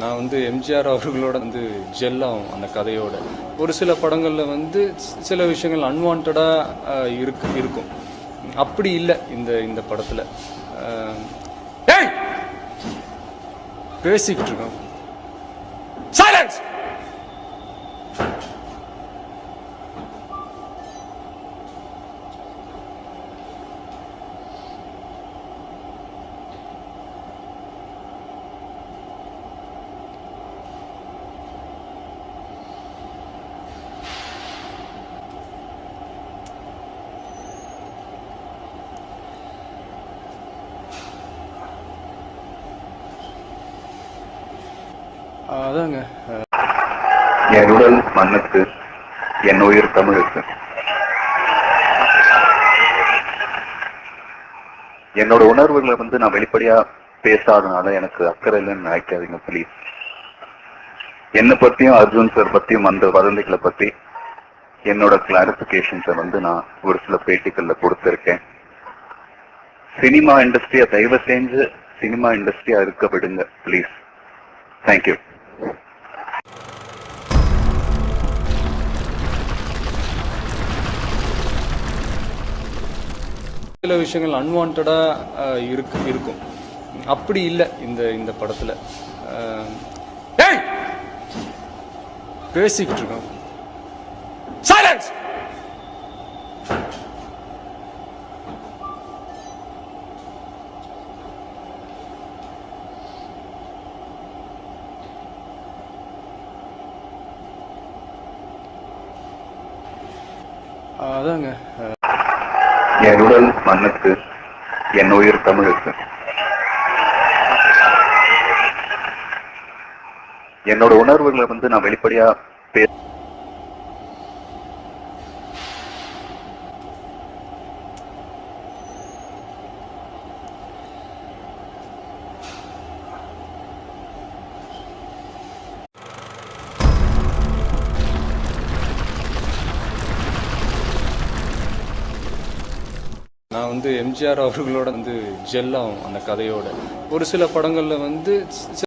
நான் வந்து எம்ஜிஆர் அவர்களோட வந்து ஜெல்லாகும் அந்த கதையோட. ஒரு சில படங்கள்ல வந்து சில விஷயங்கள் அன்வான்டா இருக்கும். அப்படி இல்லை இந்த இந்த படத்துல. ஏய் பேசிக்கிட்டு இருக்கோம். சைலன்ஸ். அதாங்க. என் உடல் மண்ணுக்கு, என் உயிர் தமிழுக்கு. என்னோட உணர்வுகளை வந்து நான் வெளிப்படையா பேசாதனால எனக்கு அக்கறை இல்லைன்னு நினைக்காதீங்க ப்ளீஸ். என்னை பத்தியும் அர்ஜுன் சார் பத்தியும் அந்த வதந்திகளை பத்தி என்னோட கிளாரிபிகேஷன்ஸை வந்து நான் ஒரு சில பேட்டிகள்ல கொடுத்திருக்கேன். சினிமா இண்டஸ்ட்ரியா தயவு செஞ்சு சினிமா இண்டஸ்ட்ரியா இருக்க விடுங்க ப்ளீஸ். தேங்க்யூ. சில விஷயங்கள் அன்வான்டா இருக்கும். அப்படி இல்லை இந்த இந்த படத்துல. ஏய் பேசிக்கிட்டு இருக்கோம். சைலன்ஸ். அதாங்க. என் உடல் மண்ணுக்கு, என் உயிர் தமிழுக்கு. என்னோட உணர்வுகளை வந்து நான் வெளிப்படையா நான் வந்து எம்ஜிஆர் அவர்களோட வந்து ஜெல்லாகும் அந்த கதையோட. ஒரு சில படங்கள்ல வந்து